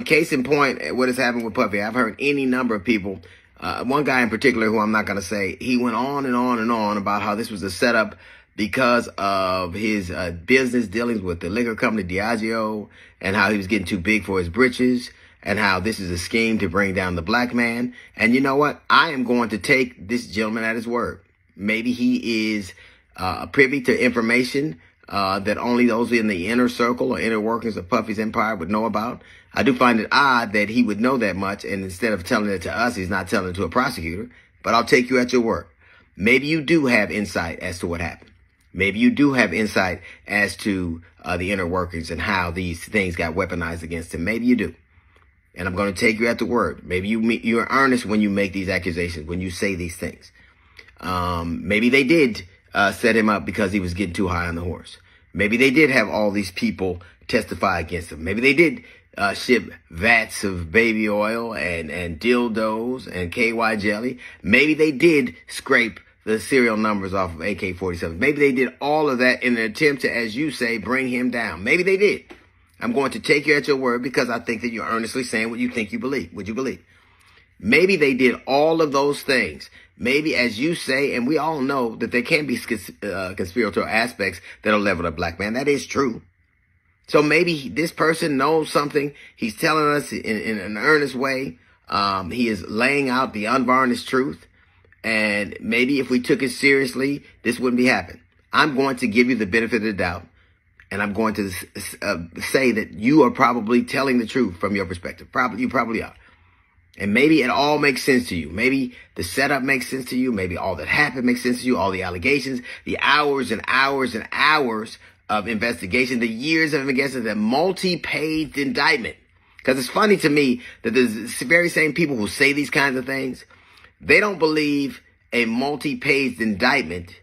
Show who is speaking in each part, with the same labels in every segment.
Speaker 1: Case in point, what has happened with Puffy. I've heard any number of people, one guy in particular who I'm not going to say, he went on and on and on about how this was a setup because of his business dealings with the liquor company Diageo, and how he was getting too big for his britches, and how this is a scheme to bring down the black man. And you know what? I am going to take this gentleman at his word. Maybe he is privy to information that only those in the inner circle or inner workings of Puffy's empire would know about. I do find it odd that he would know that much, and instead of telling it to us, he's not telling it to a prosecutor. But I'll take you at your word. Maybe you do have insight as to what happened. Maybe you do have insight as to the inner workings and how these things got weaponized against him. Maybe you do. And I'm going to take you at the word. Maybe you're earnest when you make these accusations, when you say these things. Maybe they did set him up because he was getting too high on the horse. Maybe they did have all these people testify against him. Maybe they did ship vats of baby oil and dildos and KY jelly. Maybe they did scrape the serial numbers off of AK-47. Maybe they did all of that in an attempt to, as you say, bring him down. Maybe they did. I'm going to take you at your word because I think that you're earnestly saying what you think you believe. Would you believe? Maybe they did all of those things. Maybe, as you say, and we all know that there can be conspiratorial aspects that are leveled at black man. That is true. So maybe this person knows something. He's telling us in an earnest way. He is laying out the unvarnished truth. And maybe if we took it seriously, this wouldn't be happening. I'm going to give you the benefit of the doubt. And I'm going to say that you are probably telling the truth from your perspective. You probably are. And maybe it all makes sense to you. Maybe the setup makes sense to you. Maybe all that happened makes sense to you. All the allegations, the hours and hours and hours of investigation, the years of investigation, the multi-page indictment. Because it's funny to me that the very same people who say these kinds of things, they don't believe a multi-page indictment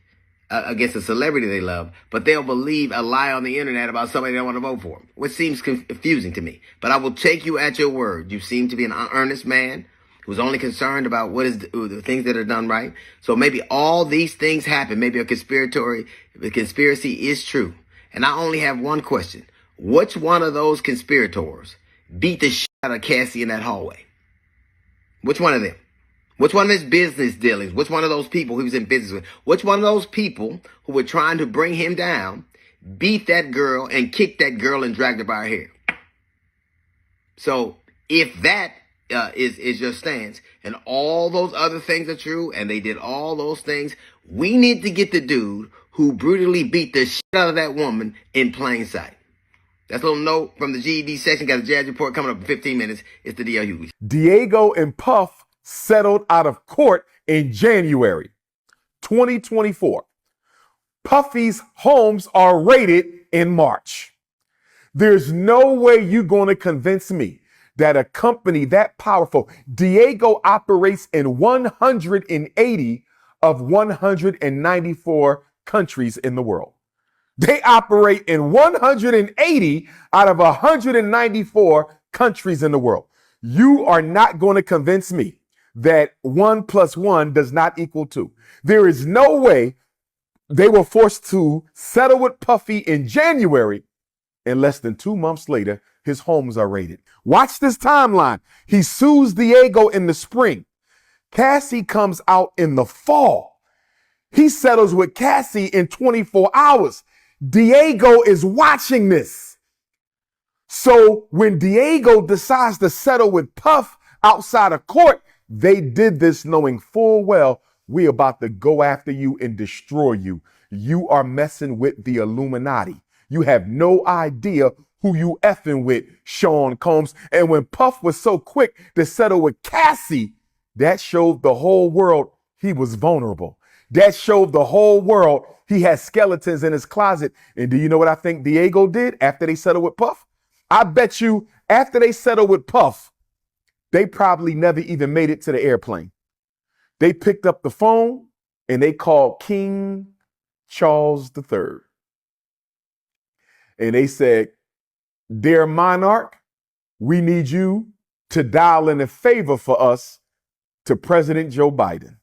Speaker 1: against a celebrity they love, but they'll believe a lie on the internet about somebody they don't want to vote for, which seems confusing to me. But I will take you at your word. You seem to be an earnest man who's only concerned about what is the things that are done right. So maybe all these things happen. Maybe the conspiracy is true. And I only have one question. Which one of those conspirators beat the shit out of Cassie in that hallway? Which one of them? Which one of his business dealings? Which one of those people he was in business with? Which one of those people who were trying to bring him down beat that girl and kicked that girl and dragged her by her hair? So if that is your stance and all those other things are true and they did all those things, we need to get the dude who brutally beat the shit out of that woman in plain sight. That's a little note from the GED section. Got a jazz report coming up in 15 minutes. It's the DL Hughley.
Speaker 2: Diego and Puff settled out of court in January 2024. Puffy's homes are raided in March. There's no way you're going to convince me that a company that powerful, Diego operates in 180 of 194 countries in the world. They operate in 180 out of 194 countries in the world. You are not going to convince me that 1 + 1 does not equal 2. There is no way they were forced to settle with Puffy in January, and less than 2 months later, his homes are raided. Watch this timeline. He sues Diego in the spring. Cassie comes out in the fall. He settles with Cassie in 24 hours. Diego is watching this. So when Diego decides to settle with Puff outside of court, they did this knowing full well we're about to go after you and destroy you. You are messing with the Illuminati. You have no idea who you effing with, Sean Combs. And when Puff was so quick to settle with Cassie, that showed the whole world he was vulnerable. That showed the whole world he had skeletons in his closet. And do you know what I think Diego did after they settled with Puff? I bet you after they settled with Puff, they probably never even made it to the airplane. They picked up the phone and they called King Charles III. And they said, "Dear monarch, we need you to dial in a favor for us to President Joe Biden.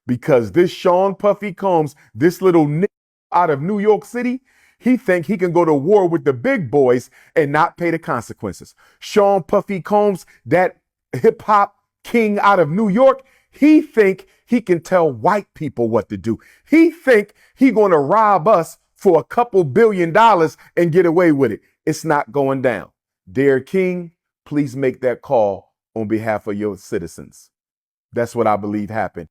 Speaker 2: Because this Sean Puffy Combs, this little nigga out of New York City, He think he can go to war with the big boys and not pay the consequences. Sean Puffy Combs, that hip hop king out of New York, he think he can tell white people what to do. He think he going to rob us for a couple $2 billion and get away with it. It's not going down. Dear King, please make that call on behalf of your citizens. That's what I believe happened.